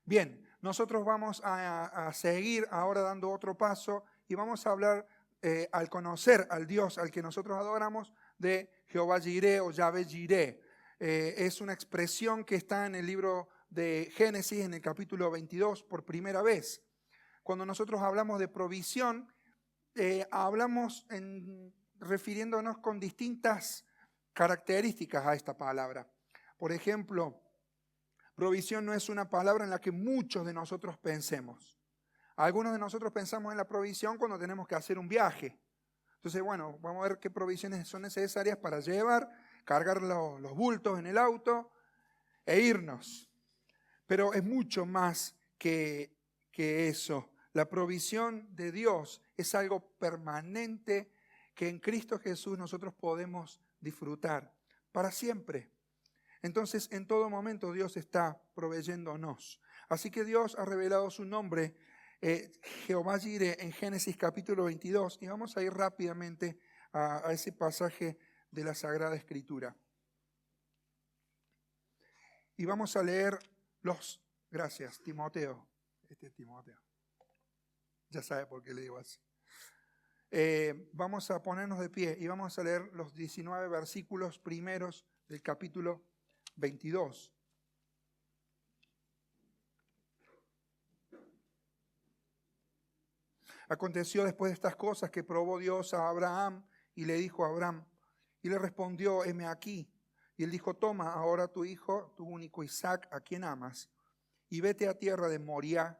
Bien, nosotros vamos a seguir ahora dando otro paso y vamos a hablar, al conocer al Dios al que nosotros adoramos, de Jehová Jireh o Yahvé Jireh. Es una expresión que está en el libro de Génesis, en el capítulo 22, por primera vez. Cuando nosotros hablamos de provisión, hablamos refiriéndonos con distintas características a esta palabra. Por ejemplo, provisión no es una palabra en la que muchos de nosotros pensemos. Algunos de nosotros pensamos en la provisión cuando tenemos que hacer un viaje. Entonces, bueno, vamos a ver qué provisiones son necesarias para llevar, cargar los bultos en el auto e irnos. Pero es mucho más que eso. La provisión de Dios es algo permanente que en Cristo Jesús nosotros podemos disfrutar para siempre. Entonces, en todo momento Dios está proveyéndonos. Así que Dios ha revelado su nombre, Jehová Jireh, en Génesis capítulo 22. Y vamos a ir rápidamente a ese pasaje de la Sagrada Escritura. Y vamos a leer los... Gracias, Timoteo. Timoteo. Ya sabe por qué le digo así. Vamos a ponernos de pie y vamos a leer los 19 versículos primeros del capítulo 22. Aconteció después de estas cosas que probó Dios a Abraham y le dijo a Abraham, y le respondió, heme aquí. Y él dijo, toma ahora tu hijo, tu único Isaac, a quien amas, y vete a tierra de Moriah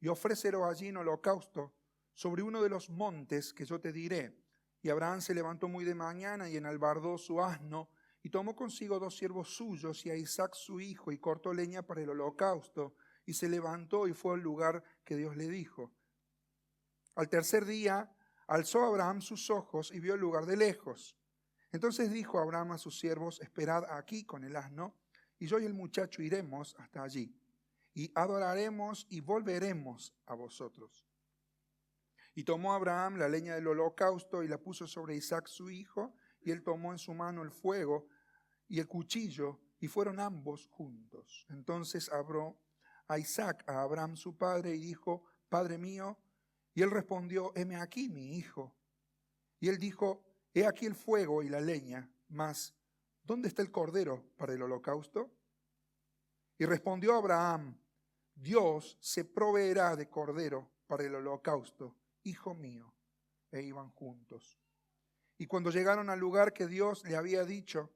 y ofrécelo allí en holocausto sobre uno de los montes que yo te diré. Y Abraham se levantó muy de mañana y enalbardó su asno y tomó consigo 2 siervos suyos y a Isaac su hijo y cortó leña para el holocausto y se levantó y fue al lugar que Dios le dijo. Al tercer día alzó Abraham sus ojos y vio el lugar de lejos. Entonces dijo Abraham a sus siervos, esperad aquí con el asno y yo y el muchacho iremos hasta allí. Y adoraremos y volveremos a vosotros. Y tomó Abraham la leña del holocausto y la puso sobre Isaac su hijo, y él tomó en su mano el fuego y el cuchillo, y fueron ambos juntos. Entonces habló a Isaac, a Abraham su padre, y dijo, Padre mío, y él respondió, heme aquí mi hijo. Y él dijo, he aquí el fuego y la leña, mas ¿dónde está el cordero para el holocausto? Y respondió Abraham, Dios se proveerá de cordero para el holocausto, hijo mío. E iban juntos. Y cuando llegaron al lugar que Dios le había dicho,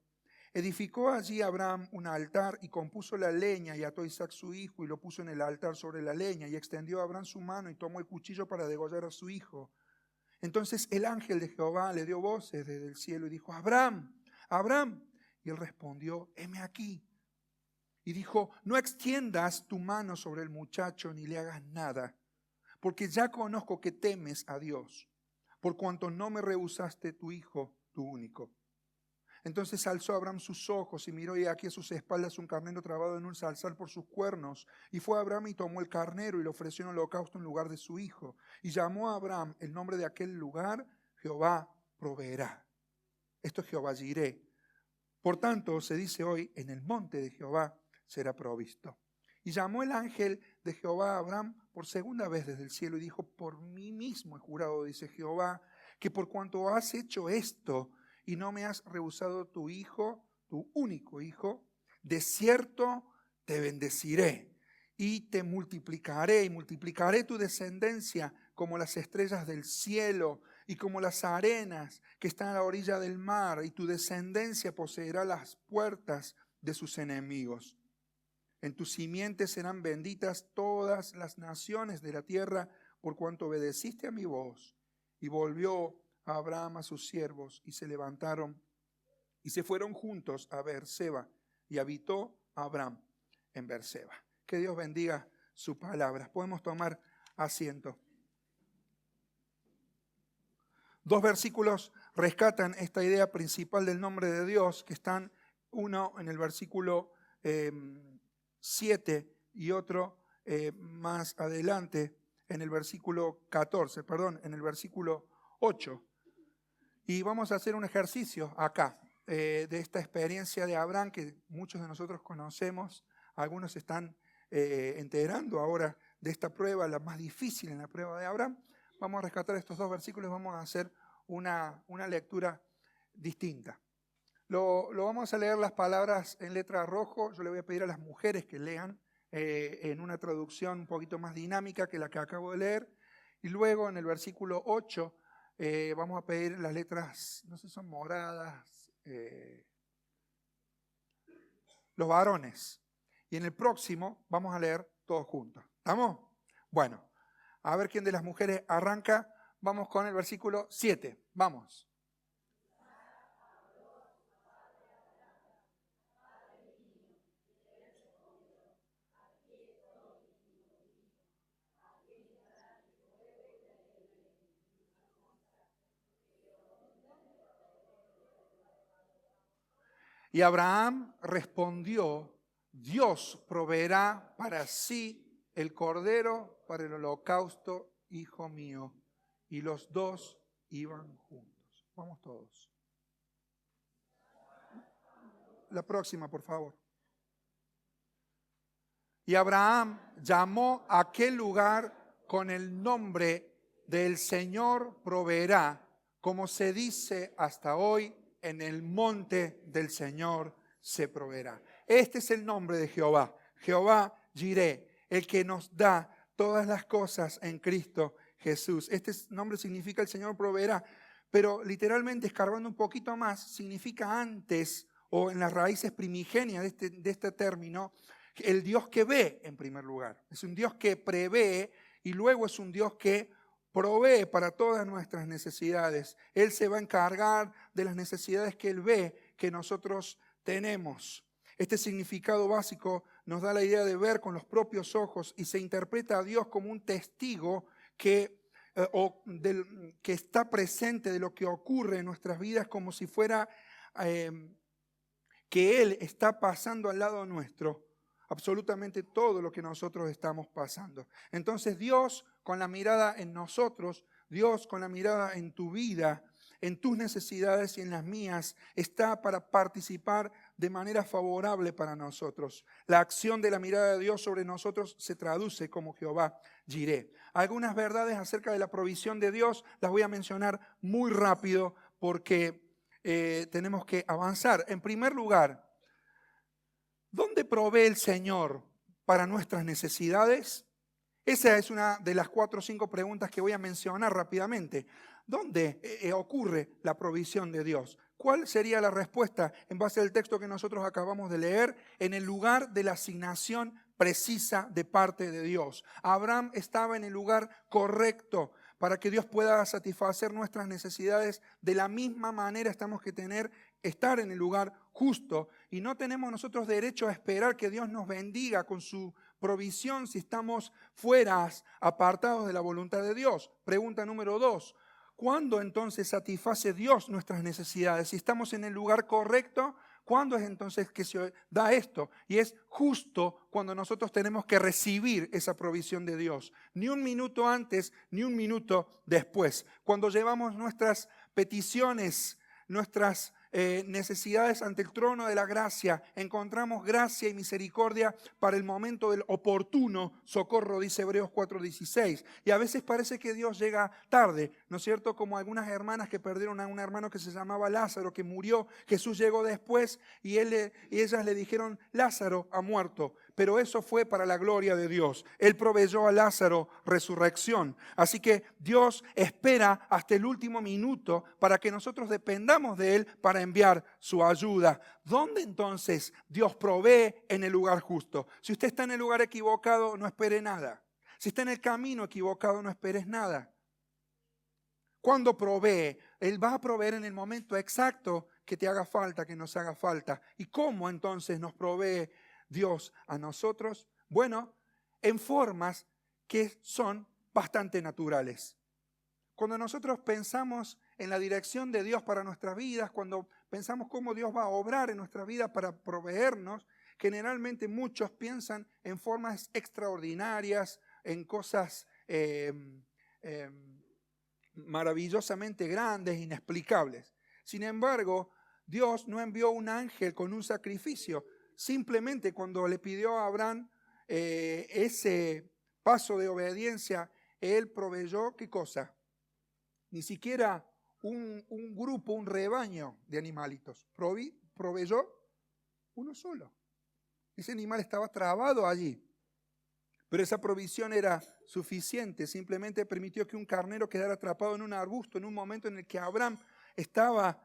edificó allí Abraham un altar y compuso la leña y ató a Isaac su hijo y lo puso en el altar sobre la leña y extendió a Abraham su mano y tomó el cuchillo para degollar a su hijo. Entonces el ángel de Jehová le dio voces desde el cielo y dijo, Abraham, Abraham. Y él respondió, heme aquí. Y dijo, no extiendas tu mano sobre el muchacho ni le hagas nada, porque ya conozco que temes a Dios, por cuanto no me rehusaste tu hijo, tu único. Entonces alzó Abraham sus ojos y miró y aquí a sus espaldas un carnero trabado en un zarzal por sus cuernos. Y fue Abraham y tomó el carnero y lo ofreció en holocausto en lugar de su hijo. Y llamó a Abraham el nombre de aquel lugar, Jehová proveerá. Esto es Jehová Jireh. Por tanto, se dice hoy, en el monte de Jehová será provisto. Y llamó el ángel de Jehová a Abraham por segunda vez desde el cielo y dijo, por mí mismo he jurado, dice Jehová, que por cuanto has hecho esto y no me has rehusado tu hijo, tu único hijo, de cierto te bendeciré y te multiplicaré y multiplicaré tu descendencia como las estrellas del cielo y como las arenas que están a la orilla del mar, y tu descendencia poseerá las puertas de sus enemigos. En tu simiente serán benditas todas las naciones de la tierra, por cuanto obedeciste a mi voz. Y volvió a Abraham a sus siervos, y se levantaron y se fueron juntos a Beerseba, y habitó Abraham en Beerseba. Que Dios bendiga su palabra. Podemos tomar asiento. 2 versículos rescatan esta idea principal del nombre de Dios, que están uno en el versículo 7 y otro más adelante en el versículo 14, en el versículo 8. Y vamos a hacer un ejercicio acá de esta experiencia de Abraham que muchos de nosotros conocemos. Algunos están enterando ahora de esta prueba, la más difícil en la prueba de Abraham, vamos a rescatar estos dos versículos, vamos a hacer una lectura distinta. Lo vamos a leer las palabras en letra rojo. Yo le voy a pedir a las mujeres que lean en una traducción un poquito más dinámica que la que acabo de leer. Y luego en el versículo 8 vamos a pedir las letras, no sé si son moradas, los varones. Y en el próximo vamos a leer todos juntos. ¿Estamos? Bueno, a ver quién de las mujeres arranca. Vamos con el versículo 7. Vamos. Y Abraham respondió: Dios proveerá para sí el cordero para el holocausto, hijo mío. Y los dos iban juntos. Vamos todos. La próxima, por favor. Y Abraham llamó a aquel lugar con el nombre del Señor proveerá, como se dice hasta hoy, en el monte del Señor se proveerá. Este es el nombre de Jehová. Jehová Jireh, el que nos da todas las cosas en Cristo Jesús. Este nombre significa el Señor proveerá, pero literalmente escarbando un poquito más, significa antes o en las raíces primigenias de este término, el Dios que ve en primer lugar. Es un Dios que prevé y luego es un Dios que provee para todas nuestras necesidades. Él se va a encargar de las necesidades que Él ve que nosotros tenemos. Este significado básico nos da la idea de ver con los propios ojos y se interpreta a Dios como un testigo que está presente de lo que ocurre en nuestras vidas, como si fuera que Él está pasando al lado nuestro absolutamente todo lo que nosotros estamos pasando. Entonces Dios con la mirada en nosotros, Dios con la mirada en tu vida, en tus necesidades y en las mías, está para participar de manera favorable para nosotros. La acción de la mirada de Dios sobre nosotros se traduce como Jehová Jireh. Algunas verdades acerca de la provisión de Dios las voy a mencionar muy rápido porque tenemos que avanzar. En primer lugar, ¿dónde provee el Señor para nuestras necesidades? Esa es una de las 4 o 5 preguntas que voy a mencionar rápidamente. ¿Dónde ocurre la provisión de Dios? ¿Cuál sería la respuesta en base al texto que nosotros acabamos de leer? En el lugar de la asignación precisa de parte de Dios. Abraham estaba en el lugar correcto para que Dios pueda satisfacer nuestras necesidades. De la misma manera tenemos que estar en el lugar justo y no tenemos nosotros derecho a esperar que Dios nos bendiga con su provisión si estamos fuera, apartados de la voluntad de Dios. Pregunta número 2. ¿Cuándo entonces satisface Dios nuestras necesidades? Si estamos en el lugar correcto, ¿cuándo es entonces que se da esto? Y es justo cuando nosotros tenemos que recibir esa provisión de Dios. Ni un minuto antes, ni un minuto después. Cuando llevamos nuestras peticiones, nuestras necesidades ante el trono de la gracia, encontramos gracia y misericordia para el momento del oportuno socorro, dice Hebreos 4:16. Y a veces parece que Dios llega tarde, ¿no es cierto? Como algunas hermanas que perdieron a un hermano que se llamaba Lázaro, que murió. Jesús llegó después y ellas le dijeron: Lázaro ha muerto. Pero eso fue para la gloria de Dios. Él proveyó a Lázaro resurrección. Así que Dios espera hasta el último minuto para que nosotros dependamos de Él para enviar su ayuda. ¿Dónde entonces Dios provee? En el lugar justo. Si usted está en el lugar equivocado, no espere nada. Si está en el camino equivocado, no esperes nada. Cuando provee, Él va a proveer en el momento exacto que te haga falta, que nos haga falta. ¿Y cómo entonces nos provee Dios a nosotros? Bueno, en formas que son bastante naturales. Cuando nosotros pensamos en la dirección de Dios para nuestras vidas, cuando pensamos cómo Dios va a obrar en nuestra vida para proveernos, generalmente muchos piensan en formas extraordinarias, en cosas maravillosamente grandes, inexplicables. Sin embargo, Dios no envió un ángel con un sacrificio. Simplemente cuando le pidió a Abraham ese paso de obediencia, Él proveyó, ¿qué cosa? Ni siquiera un grupo, un rebaño de animalitos. Proveyó uno solo. Ese animal estaba trabado allí. Pero esa provisión era suficiente. Simplemente permitió que un carnero quedara atrapado en un arbusto en un momento en el que Abraham estaba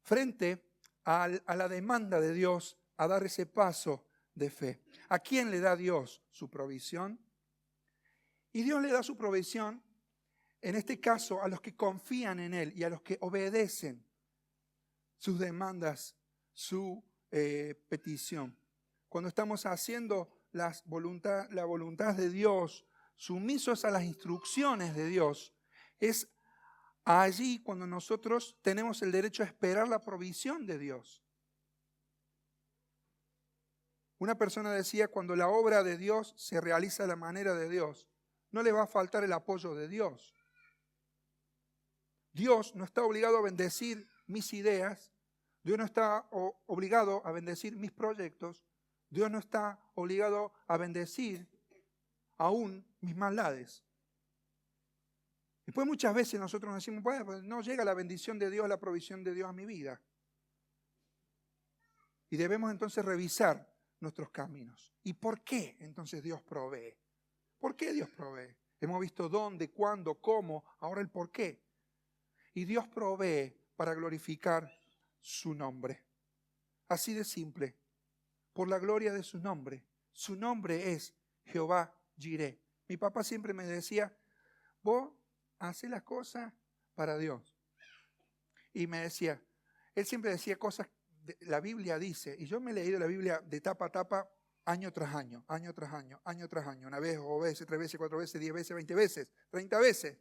frente a la demanda de Dios a dar ese paso de fe. ¿A quién le da Dios su provisión? Y Dios le da su provisión, en este caso, a los que confían en Él y a los que obedecen sus demandas, su petición. Cuando estamos haciendo la voluntad de Dios, sumisos a las instrucciones de Dios, es allí cuando nosotros tenemos el derecho a esperar la provisión de Dios. Una persona decía, cuando la obra de Dios se realiza a la manera de Dios, no le va a faltar el apoyo de Dios. Dios no está obligado a bendecir mis ideas, Dios no está obligado a bendecir mis proyectos, Dios no está obligado a bendecir aún mis maldades. Después muchas veces nosotros nos decimos, bueno, pues no llega la bendición de Dios, la provisión de Dios a mi vida. Y debemos entonces revisar nuestros caminos. ¿Y por qué entonces Dios provee? ¿Por qué Dios provee? Hemos visto dónde, cuándo, cómo, ahora el por qué. Y Dios provee para glorificar su nombre. Así de simple. Por la gloria de su nombre. Su nombre es Jehová Jireh. Mi papá siempre me decía, vos hacés las cosas para Dios. Y me decía, él siempre decía cosas, la Biblia dice, y yo me he leído la Biblia de tapa a tapa, año tras año, año tras año, año tras año, una vez, dos veces, 3 veces, 4 veces, 10 veces, 20 veces, 30 veces.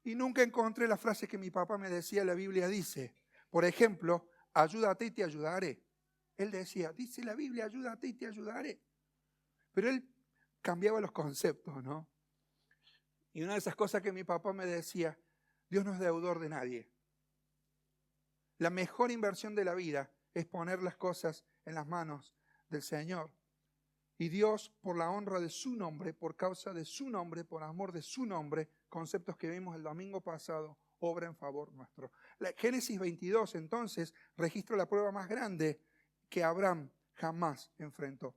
Y nunca encontré la frase que mi papá me decía, la Biblia dice. Por ejemplo, ayúdate y te ayudaré. Él decía, dice la Biblia, ayúdate y te ayudaré. Pero él cambiaba los conceptos, ¿no? Y una de esas cosas que mi papá me decía, Dios no es deudor de nadie. La mejor inversión de la vida es poner las cosas en las manos del Señor. Y Dios, por la honra de su nombre, por causa de su nombre, por amor de su nombre, conceptos que vimos el domingo pasado, obra en favor nuestro. Génesis 22, entonces, registra la prueba más grande que Abraham jamás enfrentó.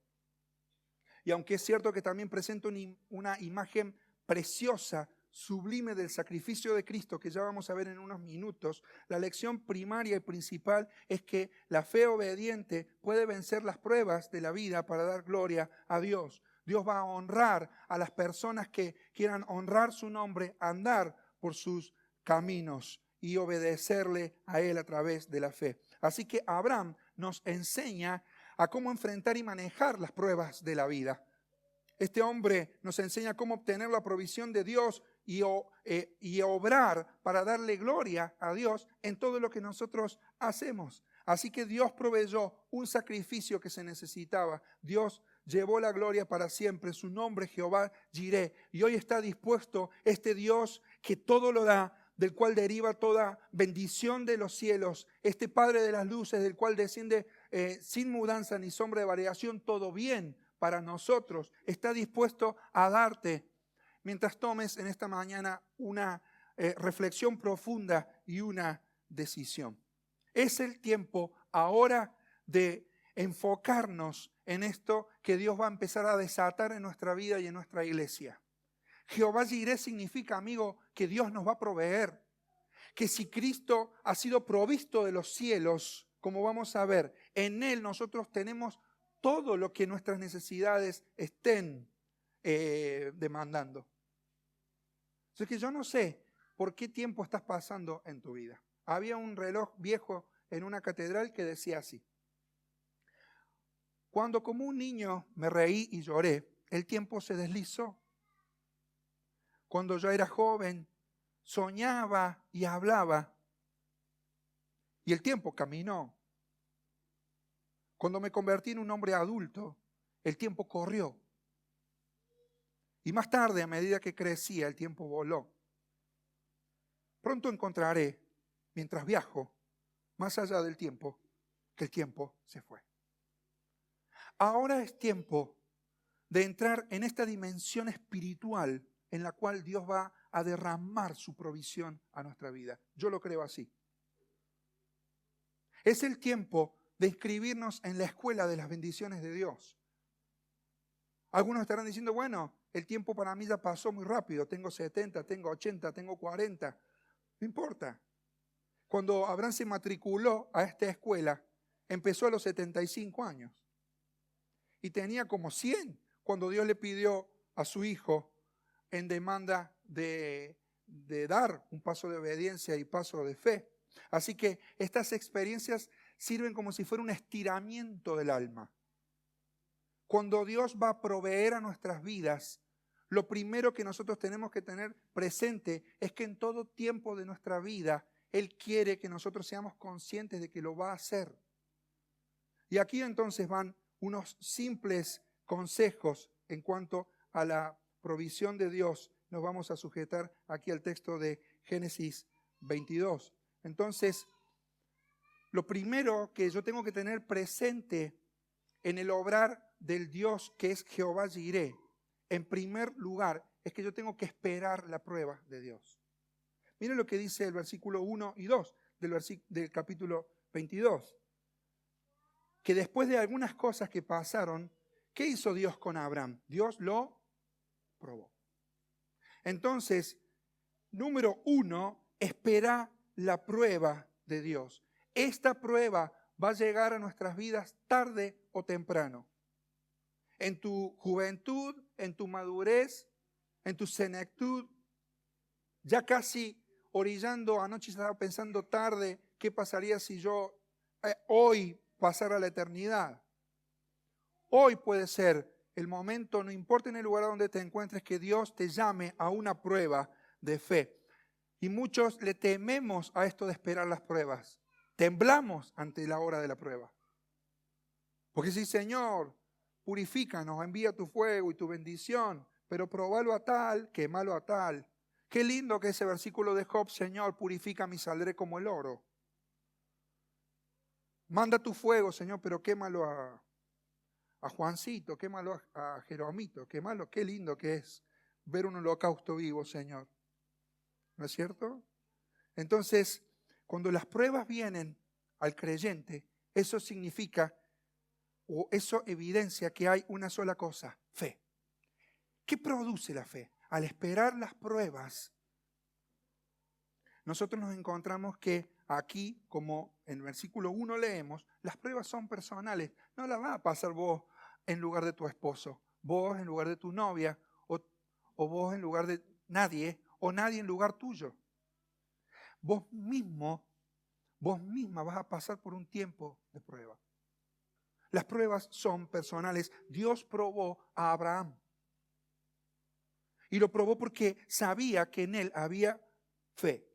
Y aunque es cierto que también presenta una imagen preciosa, sublime del sacrificio de Cristo, que ya vamos a ver en unos minutos, la lección primaria y principal es que la fe obediente puede vencer las pruebas de la vida para dar gloria a Dios. Dios va a honrar a las personas que quieran honrar su nombre, andar por sus caminos y obedecerle a Él a través de la fe. Así que Abraham nos enseña a cómo enfrentar y manejar las pruebas de la vida. Este hombre nos enseña cómo obtener la provisión de Dios y obrar para darle gloria a Dios en todo lo que nosotros hacemos. Así que Dios proveyó un sacrificio que se necesitaba. Dios llevó la gloria para siempre. Su nombre Jehová Jireh. Y hoy está dispuesto este Dios que todo lo da, del cual deriva toda bendición de los cielos. Este Padre de las luces, del cual desciende sin mudanza ni sombra de variación, todo bien para nosotros. Está dispuesto a darte, mientras tomes en esta mañana una reflexión profunda y una decisión. Es el tiempo ahora de enfocarnos en esto que Dios va a empezar a desatar en nuestra vida y en nuestra iglesia. Jehová Jireh significa, amigo, que Dios nos va a proveer. Que si Cristo ha sido provisto de los cielos, como vamos a ver, en Él nosotros tenemos todo lo que nuestras necesidades estén demandando. Así que yo no sé por qué tiempo estás pasando en tu vida. Había un reloj viejo en una catedral que decía así: cuando como un niño me reí y lloré, el tiempo se deslizó. Cuando yo era joven, soñaba y hablaba, y el tiempo caminó. Cuando me convertí en un hombre adulto, el tiempo corrió. Y más tarde, a medida que crecía, el tiempo voló. Pronto encontraré, mientras viajo, más allá del tiempo, que el tiempo se fue. Ahora es tiempo de entrar en esta dimensión espiritual en la cual Dios va a derramar su provisión a nuestra vida. Yo lo creo así. Es el tiempo de inscribirnos en la escuela de las bendiciones de Dios. Algunos estarán diciendo, bueno, el tiempo para mí ya pasó muy rápido. Tengo 70, tengo 80, tengo 40. No importa. Cuando Abraham se matriculó a esta escuela, empezó a los 75 años. Y tenía como 100 cuando Dios le pidió a su hijo en demanda de dar un paso de obediencia y paso de fe. Así que estas experiencias sirven como si fuera un estiramiento del alma. Cuando Dios va a proveer a nuestras vidas, lo primero que nosotros tenemos que tener presente es que en todo tiempo de nuestra vida, Él quiere que nosotros seamos conscientes de que lo va a hacer. Y aquí entonces van unos simples consejos en cuanto a la provisión de Dios. Nos vamos a sujetar aquí al texto de Génesis 22. Entonces, lo primero que yo tengo que tener presente en el obrar del Dios que es Jehová Jireh, en primer lugar, es que yo tengo que esperar la prueba de Dios. Miren lo que dice el versículo 1 y 2 del capítulo 22. Que después de algunas cosas que pasaron, ¿qué hizo Dios con Abraham? Dios lo probó. Entonces, número 1, espera la prueba de Dios. Esta prueba va a llegar a nuestras vidas tarde o temprano. En tu juventud, en tu madurez, en tu senectud, ya casi orillando, anoche estaba pensando tarde, ¿qué pasaría si yo hoy pasara la eternidad? Hoy puede ser el momento, no importa en el lugar donde te encuentres, que Dios te llame a una prueba de fe. Y muchos le tememos a esto de esperar las pruebas. Temblamos ante la hora de la prueba. Porque si, Señor, purifícanos, envía tu fuego y tu bendición, pero probalo a tal, quémalo a tal. Qué lindo que ese versículo de Job, Señor, purifícame y saldré como el oro. Manda tu fuego, Señor, pero quémalo a Juancito, quémalo a Jeromito, quémalo. Qué lindo que es ver un holocausto vivo, Señor. ¿No es cierto? Entonces, cuando las pruebas vienen al creyente, eso significa, o eso evidencia que hay una sola cosa, fe. ¿Qué produce la fe? Al esperar las pruebas, nosotros nos encontramos que aquí, como en el versículo 1 leemos, las pruebas son personales. No las vas a pasar vos en lugar de tu esposo, vos en lugar de tu novia, o vos en lugar de nadie, o nadie en lugar tuyo. Vos misma vas a pasar por un tiempo de prueba. Las pruebas son personales. Dios probó a Abraham. Y lo probó porque sabía que en él había fe.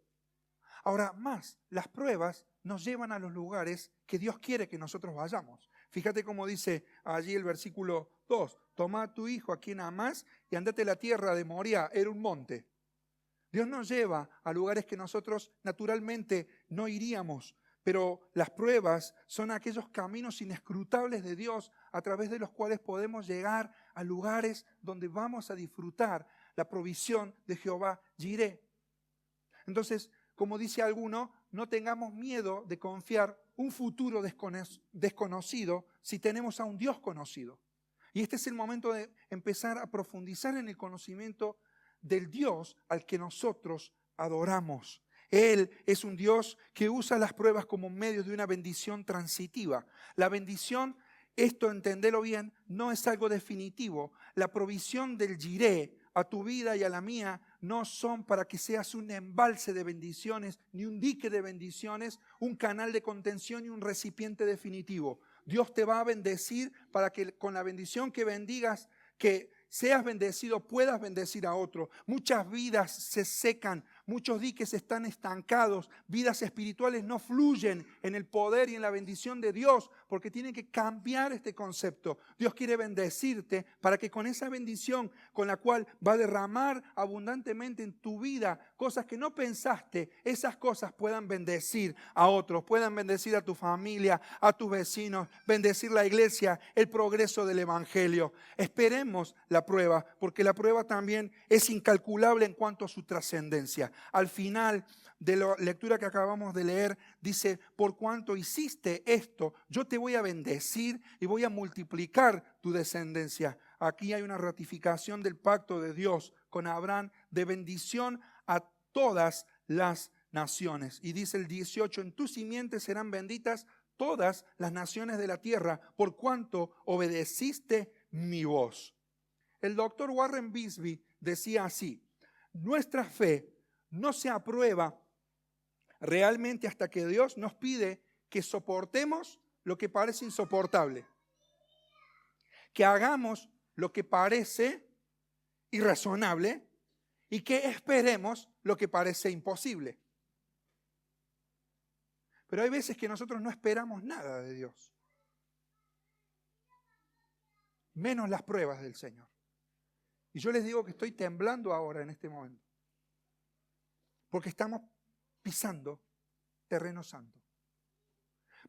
Ahora más, las pruebas nos llevan a los lugares que Dios quiere que nosotros vayamos. Fíjate cómo dice allí el versículo 2. Toma a tu hijo a quien amás y andate a la tierra de Moría, era un monte. Dios nos lleva a lugares que nosotros naturalmente no iríamos, pero las pruebas son aquellos caminos inescrutables de Dios a través de los cuales podemos llegar a lugares donde vamos a disfrutar la provisión de Jehová Jireh. Entonces, como dice alguno, no tengamos miedo de confiar un futuro desconocido si tenemos a un Dios conocido. Y este es el momento de empezar a profundizar en el conocimiento del Dios al que nosotros adoramos. Él es un Dios que usa las pruebas como medio de una bendición transitiva. La bendición, esto entendelo bien, no es algo definitivo. La provisión del Jireh a tu vida y a la mía no son para que seas un embalse de bendiciones, ni un dique de bendiciones, un canal de contención y un recipiente definitivo. Dios te va a bendecir para que con la bendición que bendigas, que seas bendecido, puedas bendecir a otro. Muchas vidas se secan Muchos diques están estancados, vidas espirituales no fluyen en el poder y en la bendición de Dios porque tienen que cambiar este concepto. Dios quiere bendecirte para que con esa bendición con la cual va a derramar abundantemente en tu vida cosas que no pensaste, esas cosas puedan bendecir a otros, puedan bendecir a tu familia, a tus vecinos, bendecir la iglesia, el progreso del evangelio. Esperemos la prueba porque la prueba también es incalculable en cuanto a su trascendencia. Al final de la lectura que acabamos de leer, dice, por cuanto hiciste esto, yo te voy a bendecir y voy a multiplicar tu descendencia. Aquí hay una ratificación del pacto de Dios con Abraham de bendición a todas las naciones. Y dice el 18, en tu simiente serán benditas todas las naciones de la tierra, por cuanto obedeciste mi voz. El doctor Warren Bisbee decía así, nuestra fe no se aprueba realmente hasta que Dios nos pide que soportemos lo que parece insoportable, que hagamos lo que parece irrazonable y que esperemos lo que parece imposible. Pero hay veces que nosotros no esperamos nada de Dios, menos las pruebas del Señor. Y yo les digo que estoy temblando ahora en este momento, porque estamos pisando terreno santo.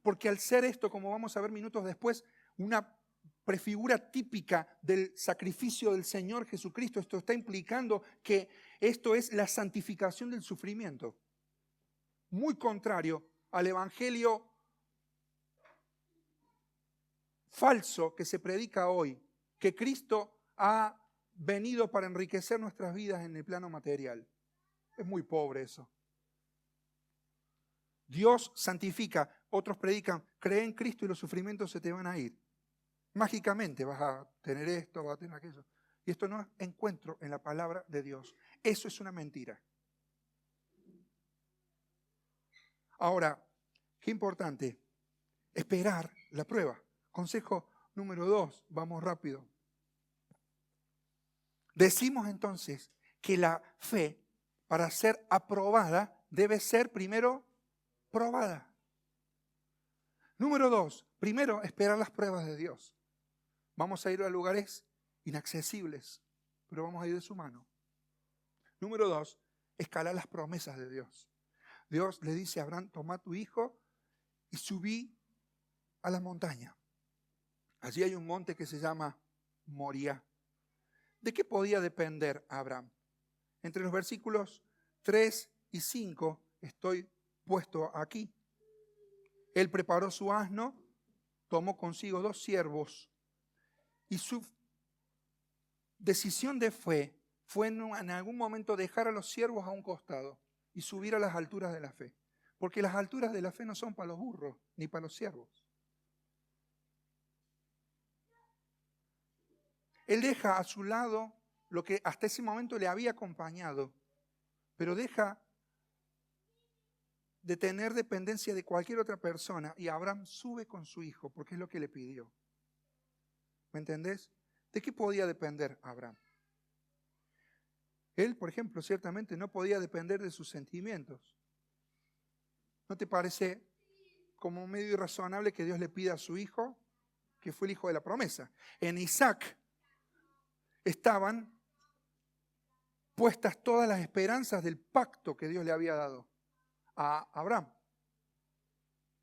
Porque al ser esto, como vamos a ver minutos después, una prefigura típica del sacrificio del Señor Jesucristo, esto está implicando que esto es la santificación del sufrimiento. Muy contrario al evangelio falso que se predica hoy, que Cristo ha venido para enriquecer nuestras vidas en el plano material. Es muy pobre eso. Dios santifica, otros predican, cree en Cristo y los sufrimientos se te van a ir. Mágicamente vas a tener esto, vas a tener aquello. Y esto no encuentro en la palabra de Dios. Eso es una mentira. Ahora, qué importante, esperar la prueba. Consejo número 2, vamos rápido. Decimos entonces que la fe, para ser aprobada, debe ser primero probada. Número 2, primero esperar las pruebas de Dios. Vamos a ir a lugares inaccesibles, pero vamos a ir de su mano. Número 2, escalar las promesas de Dios. Dios le dice a Abraham, toma a tu hijo y subí a la montaña. Allí hay un monte que se llama Moriah. ¿De qué podía depender Abraham? Entre los versículos 3 y 5 estoy puesto aquí. Él preparó su asno, tomó consigo 2 siervos y su decisión de fe fue en algún momento dejar a los siervos a un costado y subir a las alturas de la fe. Porque las alturas de la fe no son para los burros ni para los siervos. Él deja a su lado lo que hasta ese momento le había acompañado, pero deja de tener dependencia de cualquier otra persona y Abraham sube con su hijo porque es lo que le pidió. ¿Me entendés? ¿De qué podía depender Abraham? Él, por ejemplo, ciertamente no podía depender de sus sentimientos. ¿No te parece como medio irrazonable que Dios le pida a su hijo, que fue el hijo de la promesa? En Isaac estaban puestas todas las esperanzas del pacto que Dios le había dado a Abraham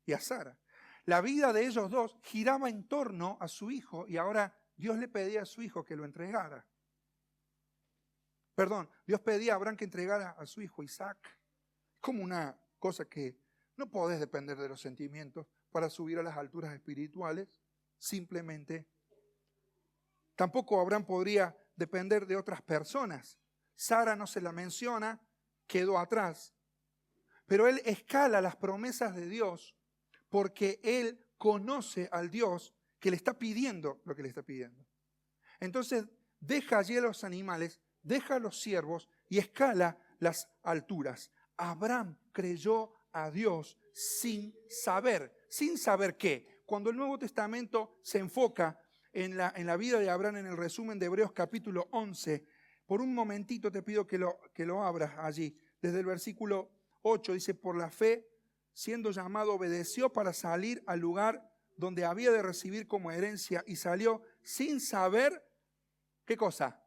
y a Sara. La vida de ellos dos giraba en torno a su hijo y ahora Dios le pedía a su hijo que lo entregara. Perdón, Dios pedía a Abraham que entregara a su hijo Isaac. Es como una cosa que no podés depender de los sentimientos para subir a las alturas espirituales, simplemente. Tampoco Abraham podría depender de otras personas. Sara no se la menciona, quedó atrás. Pero él escala las promesas de Dios porque él conoce al Dios que le está pidiendo lo que le está pidiendo. Entonces deja allí a los animales, deja a los siervos y escala las alturas. Abraham creyó a Dios sin saber qué. Cuando el Nuevo Testamento se enfoca en la vida de Abraham en el resumen de Hebreos capítulo 11, por un momentito te pido que lo abras allí. desde el versículo 8, dice, por la fe, siendo llamado, obedeció para salir al lugar donde había de recibir como herencia y salió sin saber, ¿qué cosa?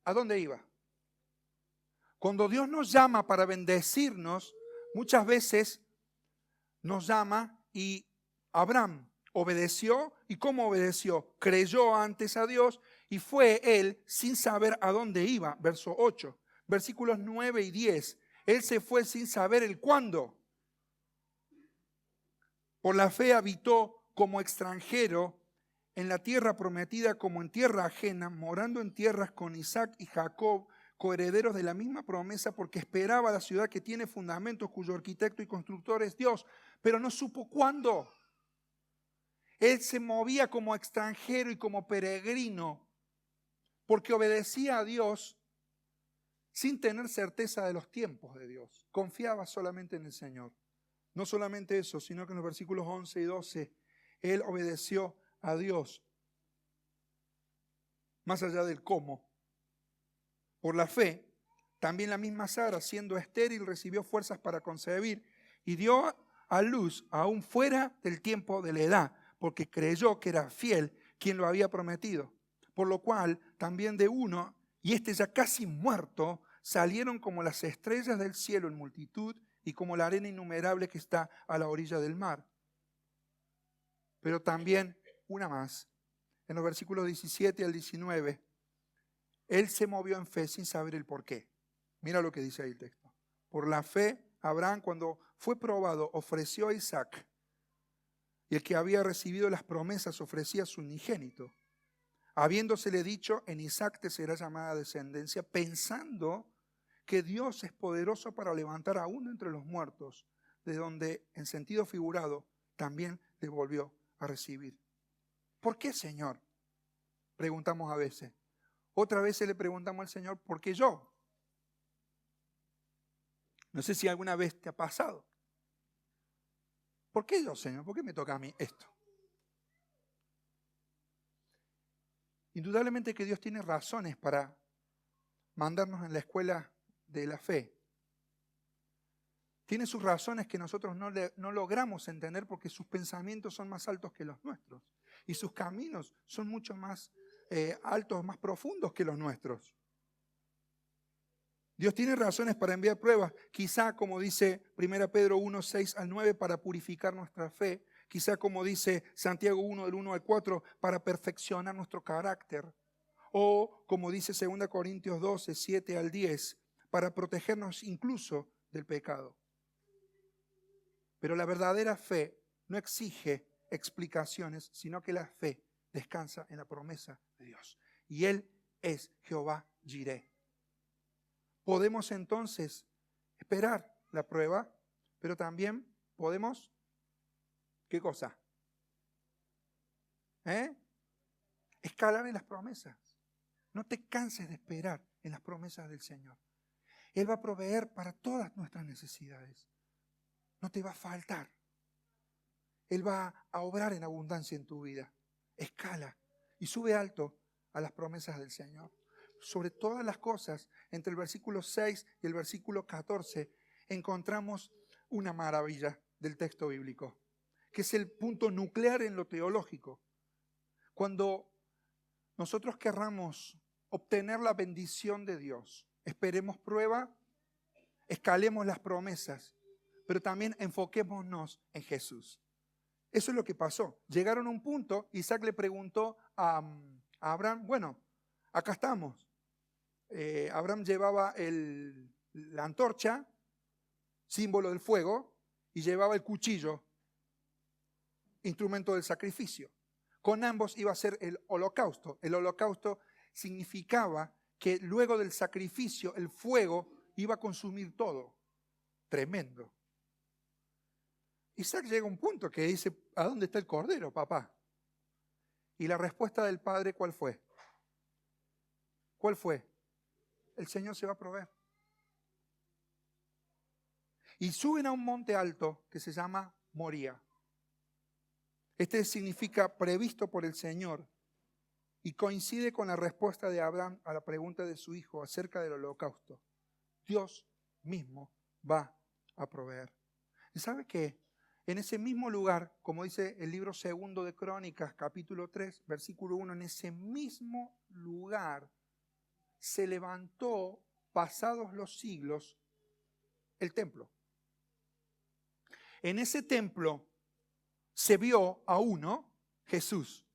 ¿A dónde iba? Cuando Dios nos llama para bendecirnos, muchas veces nos llama y Abraham obedeció. ¿Y cómo obedeció? Creyó antes a Dios y fue él sin saber a dónde iba. Verso 8, versículos 9 y 10. Él se fue sin saber el cuándo. Por la fe habitó como extranjero en la tierra prometida como en tierra ajena, morando en tierras con Isaac y Jacob, coherederos de la misma promesa, porque esperaba la ciudad que tiene fundamentos, cuyo arquitecto y constructor es Dios, pero no supo cuándo. Él se movía como extranjero y como peregrino, porque obedecía a Dios sin tener certeza de los tiempos de Dios. Confiaba solamente en el Señor. No solamente eso, sino que en los versículos 11 y 12, él obedeció a Dios, más allá del cómo. Por la fe, también la misma Sara, siendo estéril, recibió fuerzas para concebir y dio a luz aún fuera del tiempo de la edad, porque creyó que era fiel quien lo había prometido. Por lo cual, también de uno, y este ya casi muerto, salieron como las estrellas del cielo en multitud y como la arena innumerable que está a la orilla del mar. Pero también una más, en los versículos 17 al 19, él se movió en fe sin saber el por qué. Mira lo que dice ahí el texto. Por la fe, Abraham, cuando fue probado, ofreció a Isaac. Y el que había recibido las promesas ofrecía a su unigénito. Habiéndosele dicho, en Isaac te será llamada descendencia, pensando que Dios es poderoso para levantar a uno entre los muertos, de donde, en sentido figurado, también le volvió a recibir. ¿Por qué, Señor? Preguntamos a veces. Otra vez le preguntamos al Señor, ¿por qué yo? No sé si alguna vez te ha pasado. ¿Por qué yo, Señor? ¿Por qué me toca a mí esto? Indudablemente que Dios tiene razones para mandarnos en la escuela de la fe. Tiene sus razones que nosotros no logramos entender porque sus pensamientos son más altos que los nuestros y sus caminos son mucho más altos, más profundos que los nuestros. Dios tiene razones para enviar pruebas, quizá como dice 1 Pedro 1, 6 al 9, para purificar nuestra fe, quizá como dice Santiago 1, del 1 al 4, para perfeccionar nuestro carácter, o como dice 2 Corintios 12, 7 al 10, para protegernos incluso del pecado. Pero la verdadera fe no exige explicaciones, sino que la fe descansa en la promesa de Dios. Y Él es Jehová Jireh. Podemos entonces esperar la prueba, pero también podemos, ¿qué cosa? Escalar en las promesas. No te canses de esperar en las promesas del Señor. Él va a proveer para todas nuestras necesidades. No te va a faltar. Él va a obrar en abundancia en tu vida. Escala y sube alto a las promesas del Señor. Sobre todas las cosas, entre el versículo 6 y el versículo 14, encontramos una maravilla del texto bíblico, que es el punto nuclear en lo teológico. Cuando nosotros querramos obtener la bendición de Dios, esperemos prueba, escalemos las promesas, pero también enfoquémonos en Jesús. Eso es lo que pasó. Llegaron a un punto, Isaac le preguntó a Abraham, bueno, acá estamos. Abraham llevaba la antorcha, símbolo del fuego, y llevaba el cuchillo, instrumento del sacrificio. Con ambos iba a ser el holocausto. El holocausto significaba que luego del sacrificio el fuego iba a consumir todo. Tremendo. Isaac llega a un punto que dice, ¿a dónde está el cordero, papá? Y la respuesta del padre, ¿cuál fue? ¿Cuál fue? El Señor se va a proveer. Y suben a un monte alto que se llama Moría. Este significa previsto por el Señor y coincide con la respuesta de Abraham a la pregunta de su hijo acerca del holocausto. Dios mismo va a proveer. ¿Y sabe qué? En ese mismo lugar, como dice el libro 2 de Crónicas, capítulo 3, versículo 1, en ese mismo lugar se levantó, pasados los siglos, el templo. En ese templo se vio a uno, Jesús.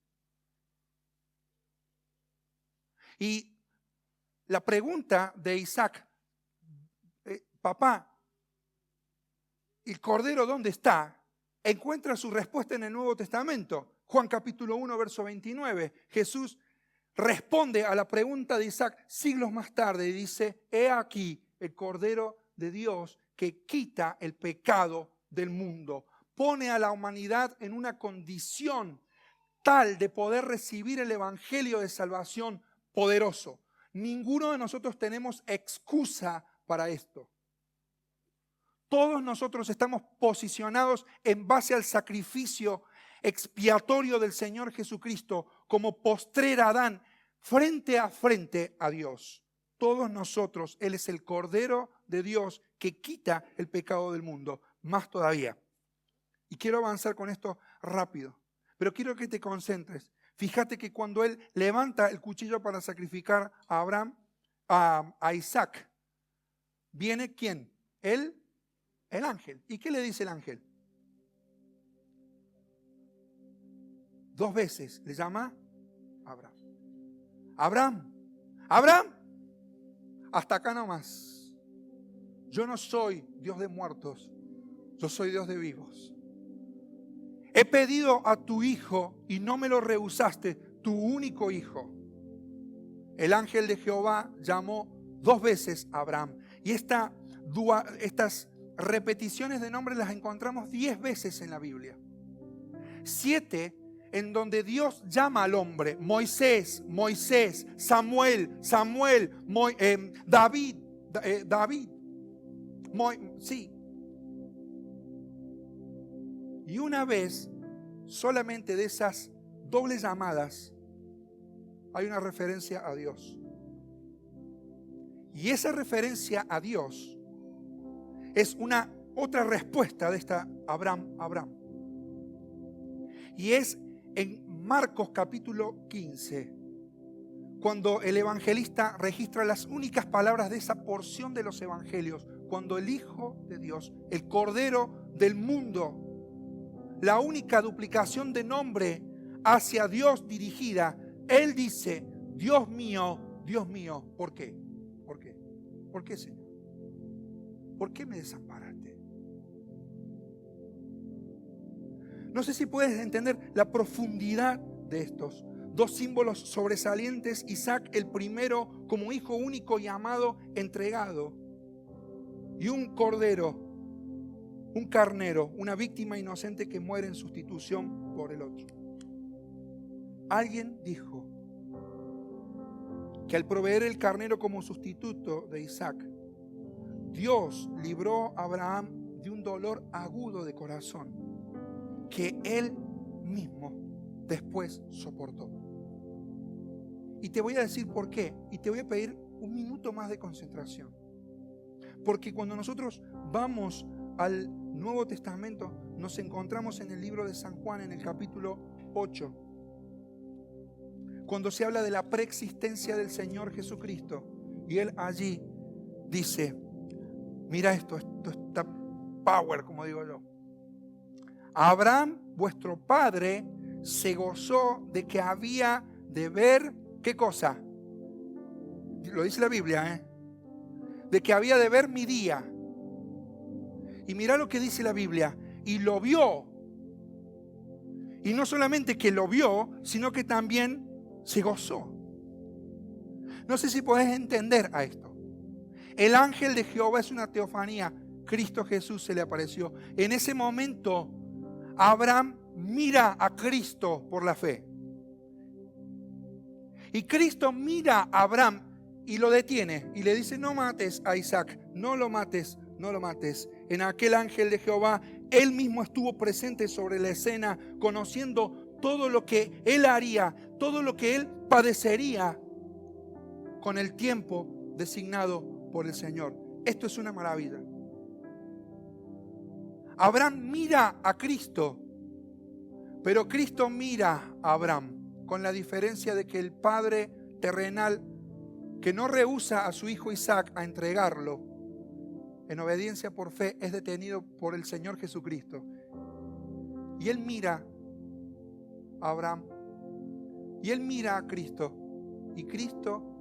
Y la pregunta de Isaac, papá, ¿el Cordero dónde está? Encuentra su respuesta en el Nuevo Testamento. Juan capítulo 1, verso 29. Jesús responde a la pregunta de Isaac siglos más tarde y dice, he aquí el Cordero de Dios que quita el pecado del mundo. Pone a la humanidad en una condición tal de poder recibir el evangelio de salvación poderoso. Ninguno de nosotros tenemos excusa para esto. Todos nosotros estamos posicionados en base al sacrificio expiatorio del Señor Jesucristo como postrer Adán frente a Dios. Todos nosotros, Él es el Cordero de Dios que quita el pecado del mundo. Más todavía. Y quiero avanzar con esto rápido, pero quiero que te concentres. Fíjate que cuando Él levanta el cuchillo para sacrificar a Abraham, a Isaac, ¿viene quién? El ángel. ¿Y qué le dice el ángel? 2 veces le llama Abraham. Abraham, Abraham, hasta acá nomás. Yo no soy Dios de muertos, yo soy Dios de vivos. He pedido a tu hijo y no me lo rehusaste, tu único hijo. El ángel de Jehová llamó 2 veces a Abraham. Y estas repeticiones de nombre las encontramos 10 veces en la Biblia. 7 en donde Dios llama al hombre. Moisés, Moisés, Samuel, Samuel, David, David. Sí. Y una vez, solamente de esas dobles llamadas, hay una referencia a Dios. Y esa referencia a Dios es una otra respuesta de esta Abraham, Abraham. Y es en Marcos capítulo 15, cuando el evangelista registra las únicas palabras de esa porción de los evangelios, cuando el Hijo de Dios, el Cordero del mundo, la única duplicación de nombre hacia Dios dirigida, Él dice, Dios mío, ¿por qué? ¿Por qué? ¿Por qué, Señor? ¿Por qué me desamparaste? No sé si puedes entender la profundidad de estos 2 símbolos sobresalientes. Isaac, el primero, como hijo único y amado, entregado. Y un cordero, un carnero, una víctima inocente que muere en sustitución por el otro. Alguien dijo que al proveer el carnero como sustituto de Isaac, Dios libró a Abraham de un dolor agudo de corazón que él mismo después soportó. Y te voy a decir por qué, y te voy a pedir un minuto más de concentración. Porque cuando nosotros vamos al Nuevo Testamento, nos encontramos en el libro de San Juan, en el capítulo 8, cuando se habla de la preexistencia del Señor Jesucristo, y Él allí dice, mira esto está power, como digo yo. Abraham, vuestro padre, se gozó de que había de ver, ¿qué cosa? Lo dice la Biblia, de que había de ver mi día. Y mira lo que dice la Biblia, y lo vio. Y no solamente que lo vio, sino que también se gozó. No sé si podés entender a esto. El ángel de Jehová es una teofanía. Cristo Jesús se le apareció. En ese momento, Abraham mira a Cristo por la fe. Y Cristo mira a Abraham y lo detiene y le dice, no mates a Isaac, no lo mates, no lo mates. En aquel ángel de Jehová, él mismo estuvo presente sobre la escena, conociendo todo lo que él haría, todo lo que él padecería con el tiempo designado por el Señor. Esto es una maravilla. Abraham mira a Cristo, pero Cristo mira a Abraham, con la diferencia de que el padre terrenal, que no rehúsa a su hijo Isaac a entregarlo en obediencia por fe, es detenido por el Señor Jesucristo. Y él mira a Abraham, y él mira a Cristo, y Cristo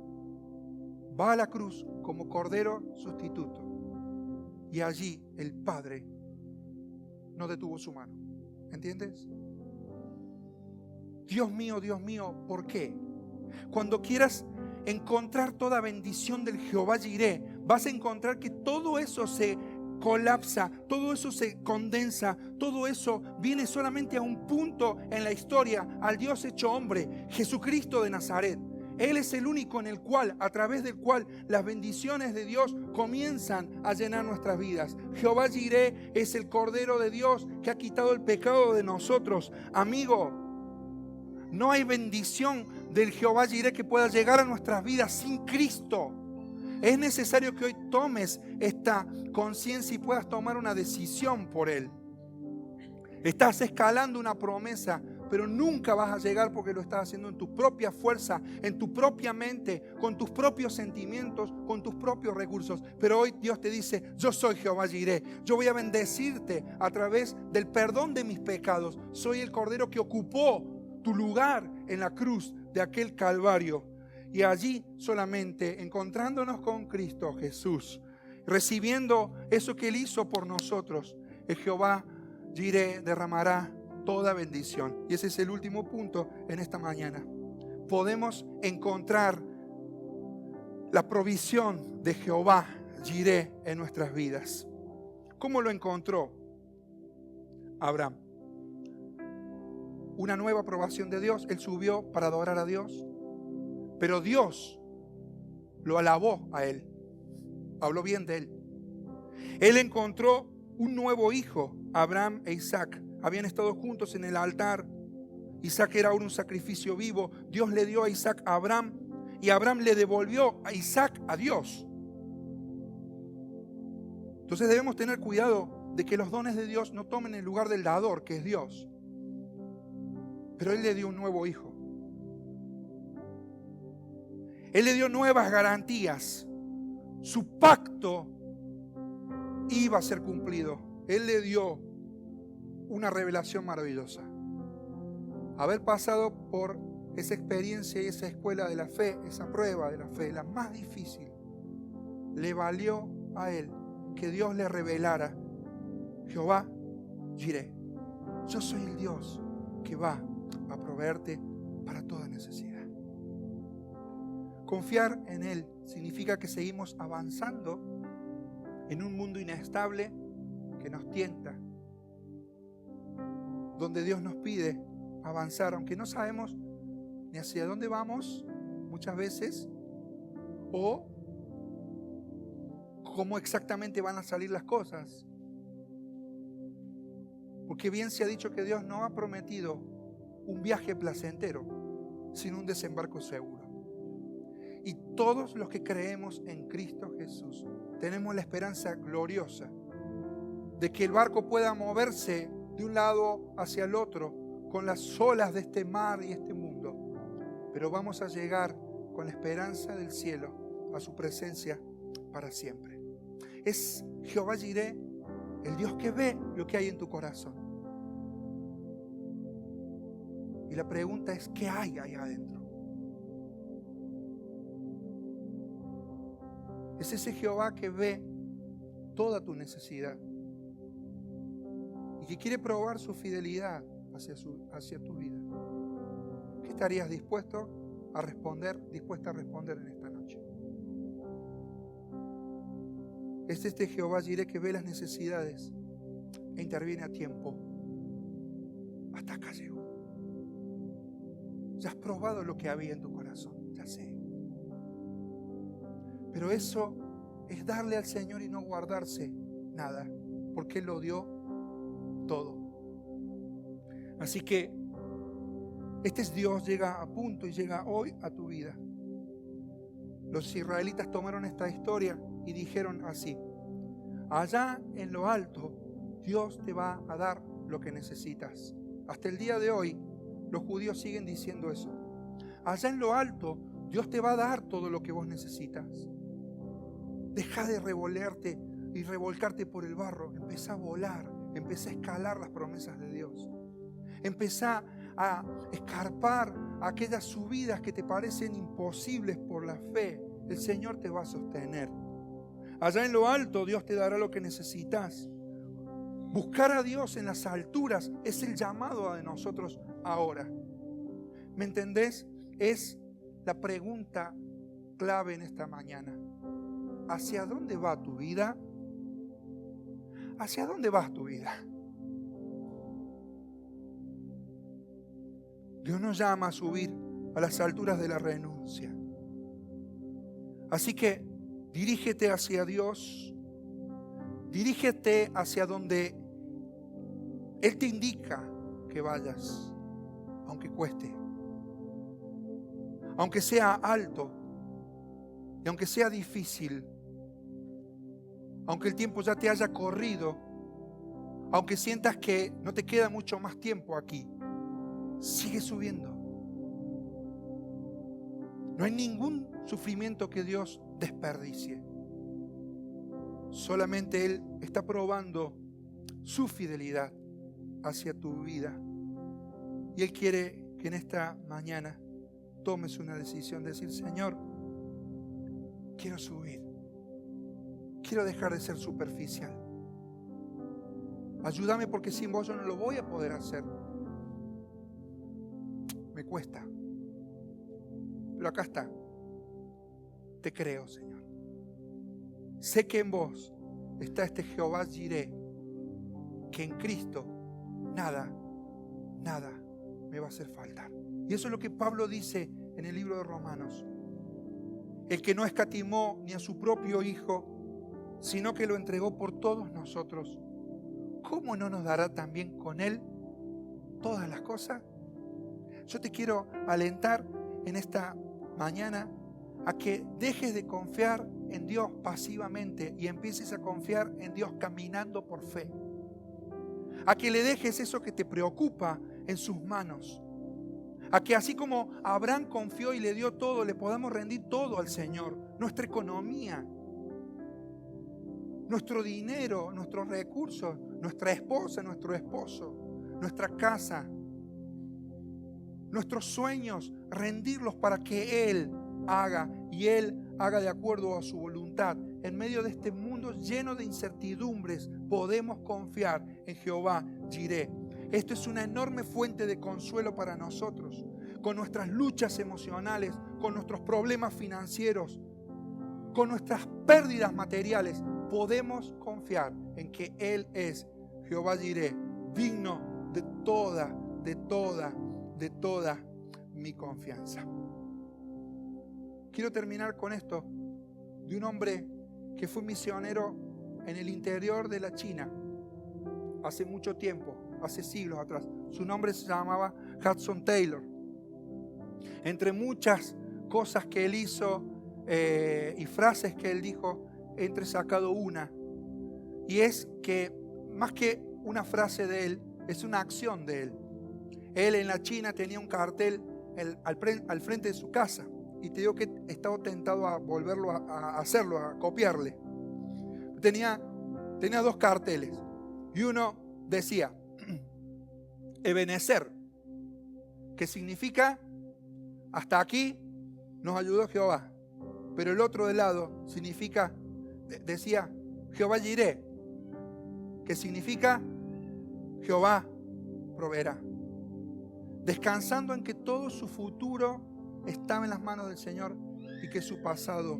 va a la cruz como cordero sustituto. Y allí el Padre no detuvo su mano. ¿Entiendes? Dios mío, ¿por qué? Cuando quieras encontrar toda bendición del Jehová Jireh, vas a encontrar que todo eso se colapsa, todo eso se condensa, todo eso viene solamente a un punto en la historia, al Dios hecho hombre, Jesucristo de Nazaret. Él es el único en el cual, a través del cual las bendiciones de Dios comienzan a llenar nuestras vidas. Jehová Jireh es el Cordero de Dios que ha quitado el pecado de nosotros. Amigo, no hay bendición del Jehová Jireh que pueda llegar a nuestras vidas sin Cristo. Es necesario que hoy tomes esta conciencia y puedas tomar una decisión por Él. Estás escalando una promesa, pero nunca vas a llegar porque lo estás haciendo en tu propia fuerza, en tu propia mente, con tus propios sentimientos, con tus propios recursos. Pero hoy Dios te dice: yo soy Jehová Jireh. Yo voy a bendecirte a través del perdón de mis pecados. Soy el Cordero que ocupó tu lugar en la cruz de aquel Calvario. Y allí solamente encontrándonos con Cristo Jesús, recibiendo eso que Él hizo por nosotros, el Jehová Jireh derramará toda bendición. Y ese es el último punto en esta mañana. Podemos encontrar la provisión de Jehová Jireh en nuestras vidas. ¿Cómo lo encontró Abraham? Una nueva aprobación de Dios. Él subió para adorar a Dios, pero Dios lo alabó a él, habló bien de él. Él encontró un nuevo hijo, Abraham e Isaac. Habían estado juntos en el altar. Isaac era ahora un sacrificio vivo. Dios le dio a Isaac a Abraham y Abraham le devolvió a Isaac a Dios. Entonces debemos tener cuidado de que los dones de Dios no tomen el lugar del dador, que es Dios. Pero Él le dio un nuevo hijo. Él le dio nuevas garantías. Su pacto iba a ser cumplido. Él le dio una revelación maravillosa. Haber pasado por esa experiencia y esa escuela de la fe, esa prueba de la fe, la más difícil, le valió a él que Dios le revelara: Jehová Jireh, yo soy el Dios que va a proveerte para toda necesidad. Confiar en Él significa que seguimos avanzando en un mundo inestable que nos tienta, donde Dios nos pide avanzar, aunque no sabemos ni hacia dónde vamos muchas veces, o cómo exactamente van a salir las cosas. Porque bien se ha dicho que Dios no ha prometido un viaje placentero, sino un desembarco seguro. Y todos los que creemos en Cristo Jesús tenemos la esperanza gloriosa de que el barco pueda moverse de un lado hacia el otro con las olas de este mar y este mundo, pero vamos a llegar con la esperanza del cielo a su presencia para siempre. Es Jehová Jireh, el Dios que ve lo que hay en tu corazón. Y la pregunta es: ¿qué hay ahí adentro? Es ese Jehová que ve toda tu necesidad y que quiere probar su fidelidad hacia tu vida. ¿Qué estarías dispuesta a responder en esta noche? Es este Jehová Jireh que ve las necesidades e interviene a tiempo. Hasta acá llegó. Ya has probado lo que había en tu corazón, ya sé. Pero eso es darle al Señor y no guardarse nada, porque Él lo dio todo. Así que este es Dios, llega a punto y llega hoy a tu vida. Los israelitas tomaron esta historia y dijeron así: allá en lo alto Dios te va a dar lo que necesitas. Hasta el día de hoy los judíos siguen diciendo eso. Allá en lo alto Dios te va a dar todo lo que vos necesitas. Deja de revolerte y revolcarte por el barro. Empezá a volar, empezá a escalar las promesas de Dios. Empezá a escarpar aquellas subidas que te parecen imposibles por la fe. El Señor te va a sostener. Allá en lo alto Dios te dará lo que necesitas. Buscar a Dios en las alturas es el llamado de nosotros ahora. ¿Me entendés? Es la pregunta clave en esta mañana. ¿Hacia dónde va tu vida? ¿Hacia dónde va tu vida? Dios nos llama a subir a las alturas de la renuncia. Así que dirígete hacia Dios. Dirígete hacia donde Él te indica que vayas, aunque cueste, aunque sea alto y aunque sea difícil, aunque el tiempo ya te haya corrido, aunque sientas que no te queda mucho más tiempo aquí, sigue subiendo. No hay ningún sufrimiento que Dios desperdicie. Solamente Él está probando su fidelidad hacia tu vida. Y Él quiere que en esta mañana tomes una decisión de decir: Señor, quiero subir. Quiero dejar de ser superficial. Ayúdame, porque sin vos yo no lo voy a poder hacer. Me cuesta. Pero acá está. Te creo, Señor. Sé que en vos está este Jehová Jireh, que en Cristo nada me va a hacer faltar. Y eso es lo que Pablo dice en el libro de Romanos. El que no escatimó ni a su propio Hijo, sino que lo entregó por todos nosotros, ¿cómo no nos dará también con Él todas las cosas? Yo te quiero alentar en esta mañana a que dejes de confiar en Dios pasivamente y empieces a confiar en Dios caminando por fe. A que le dejes eso que te preocupa en sus manos. A que así como Abraham confió y le dio todo, le podamos rendir todo al Señor. Nuestra economía, nuestro dinero, nuestros recursos, nuestra esposa, nuestro esposo, nuestra casa, nuestros sueños, rendirlos para que Él haga, y Él haga de acuerdo a su voluntad. En medio de este mundo lleno de incertidumbres, podemos confiar en Jehová Jireh. Esto es una enorme fuente de consuelo para nosotros, con nuestras luchas emocionales, con nuestros problemas financieros, con nuestras pérdidas materiales. Podemos confiar en que Él es Jehová Jireh, digno de toda mi confianza. Quiero terminar con esto de un hombre que fue misionero en el interior de la China hace mucho tiempo, hace siglos atrás. Su nombre se llamaba Hudson Taylor. Entre muchas cosas que él hizo y frases que él dijo, he entresacado una, y es que más que una frase de él, es una acción de él. Él en la China tenía un cartel al frente de su casa, y te digo que he estado tentado a volverlo a hacerlo, a copiarle. Tenía 2 carteles, y uno decía Ebenezer, que significa hasta aquí nos ayudó Jehová, pero el otro de lado decía Jehová Jireh, que significa Jehová proveerá, descansando en que todo su futuro estaba en las manos del Señor y que su pasado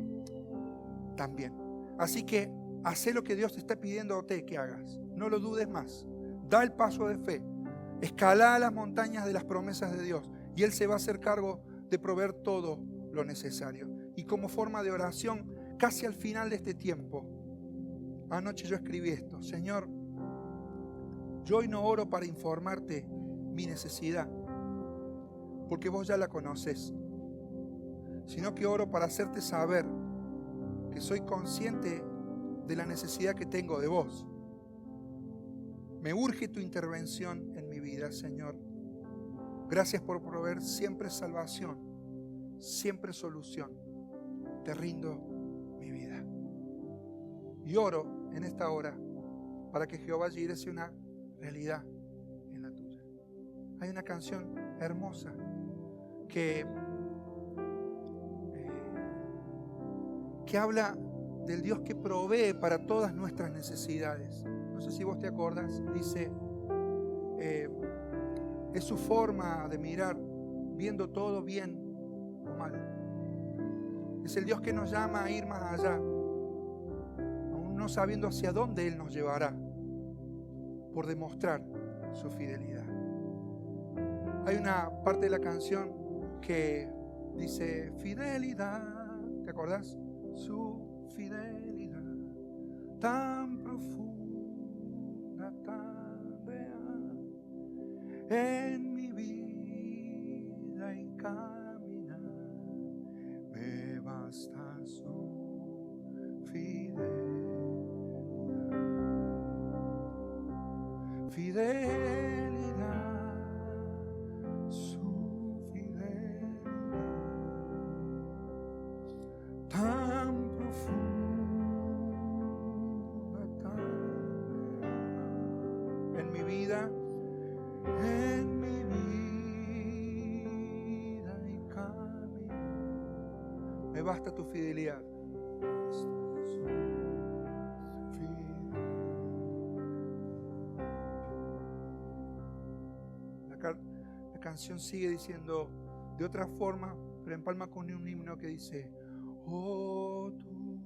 también. Así que haz lo que Dios te está pidiendo a usted que hagas, no lo dudes más, da el paso de fe, escala las montañas de las promesas de Dios, y Él se va a hacer cargo de proveer todo lo necesario. Y como forma de oración, casi al final de este tiempo, anoche yo escribí esto: Señor, yo hoy no oro para informarte mi necesidad, porque vos ya la conocés, sino que oro para hacerte saber que soy consciente de la necesidad que tengo de vos. Me urge tu intervención en mi vida, Señor. Gracias por proveer siempre salvación, siempre solución. Te rindo mi vida. Y oro en esta hora para que Jehová Jireh sea una realidad en la tuya. Hay una canción hermosa que habla del Dios que provee para todas nuestras necesidades. No sé si vos te acordás, dice, es su forma de mirar, viendo todo bien o mal. Es el Dios que nos llama a ir más allá, aún no sabiendo hacia dónde Él nos llevará, por demostrar su fidelidad. Hay una parte de la canción que dice, fidelidad, ¿te acordás? Su fidelidad tan profunda, tan real, en mi vida y caminar, me basta su fidelidad. Fidelidad, su fidelidad tan profunda, tan real, en mi vida y camino, me basta tu fidelidad. La canción sigue diciendo de otra forma, pero empalma con un himno que dice, oh, tu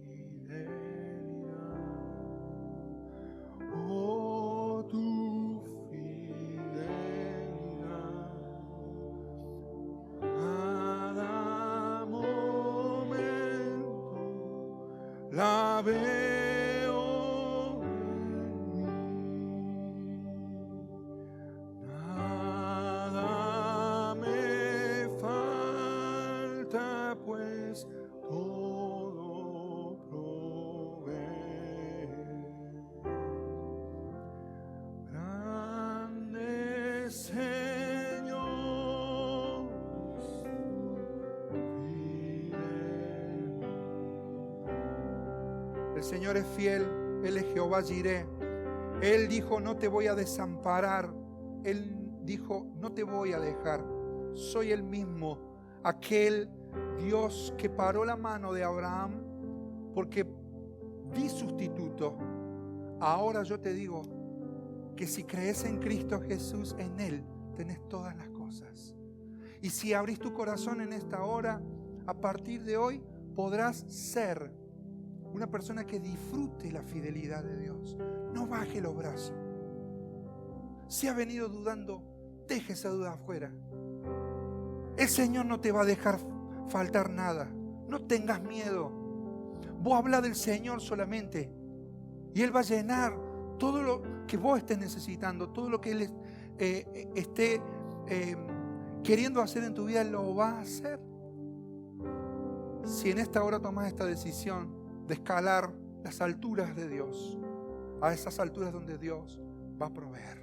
fidelidad, oh, tu fidelidad, cada momento la veo en mí. Nada me falta, pues todo provee. Grande Señor, el Señor es fiel, Él es Jehová Jireh. Él dijo, no te voy a desamparar. Él dijo, no te voy a dejar. Soy el mismo, aquel Dios que paró la mano de Abraham porque di sustituto. Ahora yo te digo que si crees en Cristo Jesús, en Él tenés todas las cosas. Y si abrís tu corazón en esta hora, a partir de hoy podrás ser una persona que disfrute la fidelidad de Dios. No baje los brazos. Si ha venido dudando, deje esa duda afuera. El Señor no te va a dejar faltar nada. No tengas miedo. Vos habla del Señor solamente y Él va a llenar todo lo que vos estés necesitando, todo lo que Él esté queriendo hacer en tu vida, lo va a hacer. Si en esta hora tomas esta decisión de escalar las alturas de Dios, a esas alturas donde Dios va a proveer.